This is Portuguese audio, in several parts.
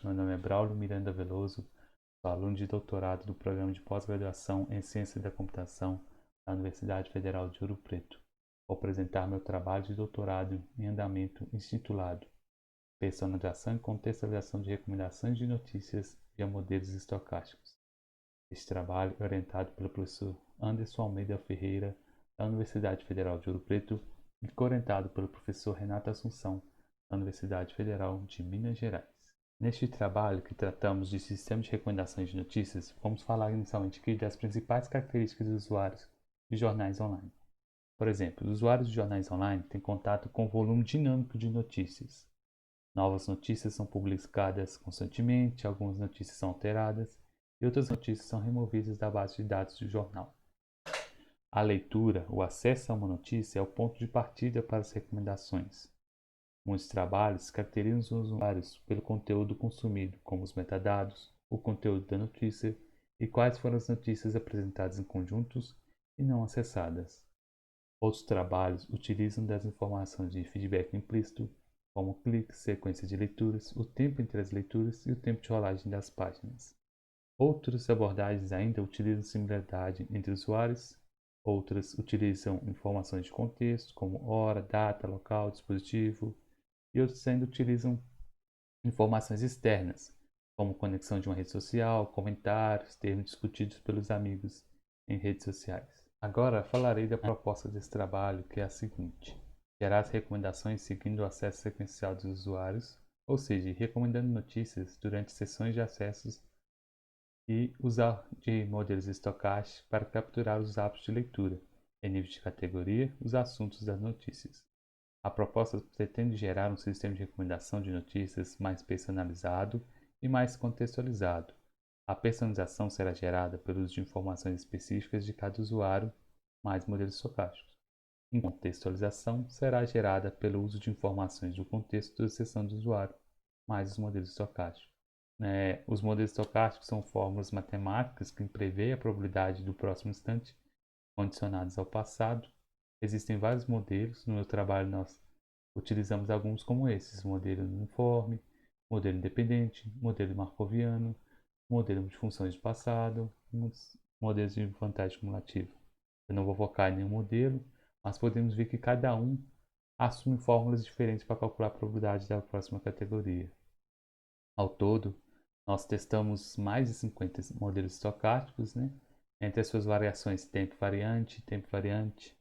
Meu nome é Braulio Miranda Veloso, sou aluno de doutorado do Programa de Pós-Graduação em Ciência da Computação da Universidade Federal de Ouro Preto. Vou apresentar meu trabalho de doutorado em andamento intitulado Personalização e Contextualização de Recomendações de Notícias via Modelos Estocásticos. Este trabalho é orientado pelo professor Anderson Almeida Ferreira, da Universidade Federal de Ouro Preto, e coorientado pelo professor Renato Assunção, da Universidade Federal de Minas Gerais. Neste trabalho, que tratamos de sistema de recomendações de notícias, vamos falar inicialmente aqui das principais características dos usuários de jornais online. Por exemplo, os usuários de jornais online têm contato com o volume dinâmico de notícias. Novas notícias são publicadas constantemente, algumas notícias são alteradas e outras notícias são removidas da base de dados do jornal. A leitura, o acesso a uma notícia é o ponto de partida para as recomendações. Muitos trabalhos caracterizam os usuários pelo conteúdo consumido, como os metadados, o conteúdo da notícia e quais foram as notícias apresentadas em conjuntos e não acessadas. Outros trabalhos utilizam das informações de feedback implícito, como cliques, sequência de leituras, o tempo entre as leituras e o tempo de rolagem das páginas. Outras abordagens ainda utilizam similaridade entre usuários, outras utilizam informações de contexto, como hora, data, local, dispositivo, e outros ainda utilizam informações externas, como conexão de uma rede social, comentários, termos discutidos pelos amigos em redes sociais. Agora falarei da proposta desse trabalho, que é a seguinte: gerar as recomendações seguindo o acesso sequencial dos usuários, ou seja, recomendando notícias durante sessões de acessos e usar de modelos estocásticos para capturar os hábitos de leitura, em nível de categoria, os assuntos das notícias. A proposta pretende gerar um sistema de recomendação de notícias mais personalizado e mais contextualizado. A personalização será gerada pelo uso de informações específicas de cada usuário, mais modelos estocásticos. A contextualização será gerada pelo uso de informações do contexto da seção do usuário, mais os modelos estocásticos. Os modelos estocásticos são fórmulas matemáticas que prevêem a probabilidade do próximo instante, condicionados ao passado. Existem vários modelos. No meu trabalho, nós utilizamos alguns como esses: modelo uniforme, modelo independente, modelo marcoviano, modelo de funções de passado, modelos de vantagem cumulativa. Eu não vou focar em nenhum modelo, mas podemos ver que cada um assume fórmulas diferentes para calcular a probabilidade da próxima categoria. Ao todo, nós testamos mais de 50 modelos estocásticos, entre as suas variações tempo variante.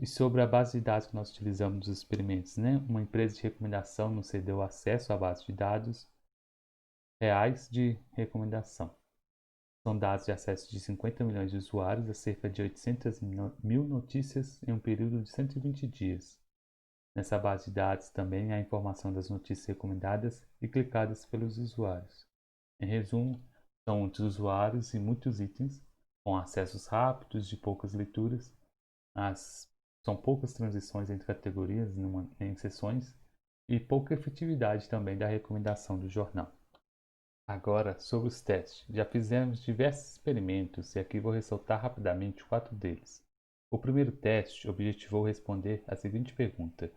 E sobre a base de dados que nós utilizamos nos experimentos, uma empresa de recomendação nos cedeu acesso à base de dados reais de recomendação. São dados de acesso de 50 milhões de usuários a cerca de 800 mil notícias em um período de 120 dias. Nessa base de dados também há a informação das notícias recomendadas e clicadas pelos usuários. Em resumo, são muitos usuários e muitos itens, com acessos rápidos de poucas leituras. São poucas transições entre categorias em sessões e pouca efetividade também da recomendação do jornal. Agora, sobre os testes. Já fizemos diversos experimentos e aqui vou ressaltar rapidamente 4 deles. O primeiro teste objetivou responder a seguinte pergunta: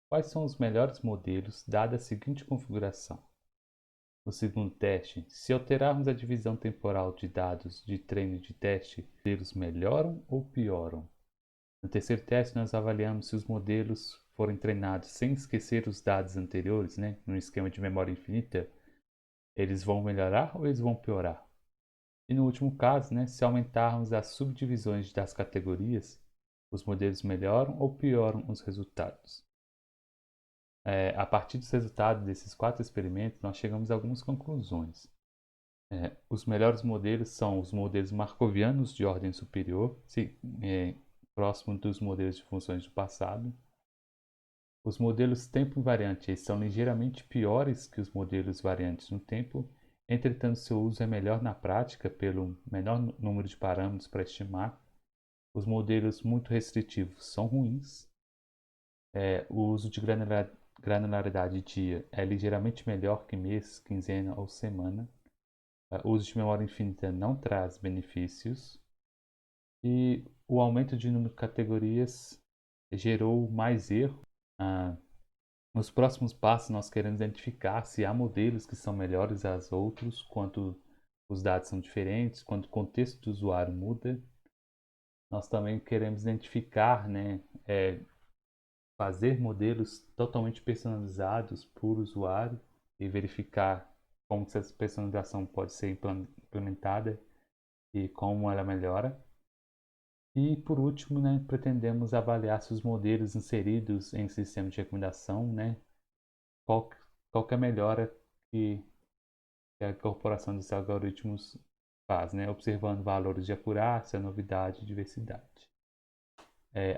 quais são os melhores modelos dada a seguinte configuração? No segundo teste, se alterarmos a divisão temporal de dados de treino e de teste, os modelos melhoram ou pioram? No terceiro teste, nós avaliamos se os modelos forem treinados sem esquecer os dados anteriores, num esquema de memória infinita, eles vão melhorar ou eles vão piorar? E no último caso, se aumentarmos as subdivisões das categorias, os modelos melhoram ou pioram os resultados? A partir dos resultados desses 4 experimentos, nós chegamos a algumas conclusões. Os melhores modelos são os modelos marcovianos de ordem superior, próximo dos modelos de funções do passado. Os modelos tempo invariante são ligeiramente piores que os modelos variantes no tempo, entretanto seu uso é melhor na prática pelo menor número de parâmetros para estimar. Os modelos muito restritivos são ruins. O uso de granularidade dia é ligeiramente melhor que mês, quinzena ou semana. O uso de memória infinita não traz benefícios. E o aumento de número de categorias gerou mais erro, Nos próximos passos, nós queremos identificar se há modelos que são melhores aos outros, quanto os dados são diferentes, quanto o contexto do usuário muda. Nós também queremos identificar, né, fazer modelos totalmente personalizados por usuário e verificar como essa personalização pode ser implementada e como ela melhora. E, por último, né, pretendemos avaliar se os modelos inseridos em sistema de recomendação, né, qual, qual que é a melhora que a incorporação desses algoritmos faz, né, observando valores de acurácia, novidade e diversidade.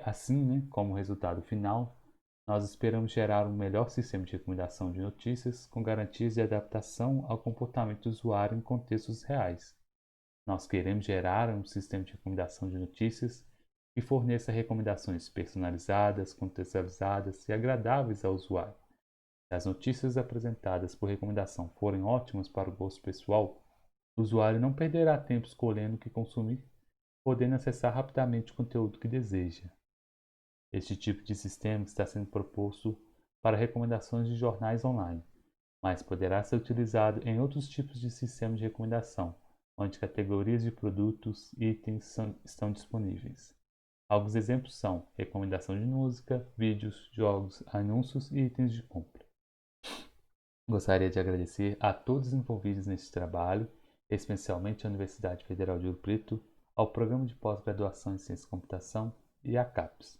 Assim, né, como resultado final, nós esperamos gerar um melhor sistema de recomendação de notícias com garantias de adaptação ao comportamento do usuário em contextos reais. Nós queremos gerar um sistema de recomendação de notícias que forneça recomendações personalizadas, contextualizadas e agradáveis ao usuário. Se as notícias apresentadas por recomendação forem ótimas para o gosto pessoal, o usuário não perderá tempo escolhendo o que consumir, podendo acessar rapidamente o conteúdo que deseja. Este tipo de sistema está sendo proposto para recomendações de jornais online, mas poderá ser utilizado em outros tipos de sistemas de recomendação, onde categorias de produtos e itens estão disponíveis. Alguns exemplos são recomendação de música, vídeos, jogos, anúncios e itens de compra. Gostaria de agradecer a todos os envolvidos neste trabalho, especialmente à Universidade Federal de Ouro Preto, ao Programa de Pós-Graduação em Ciência da Computação e à CAPES.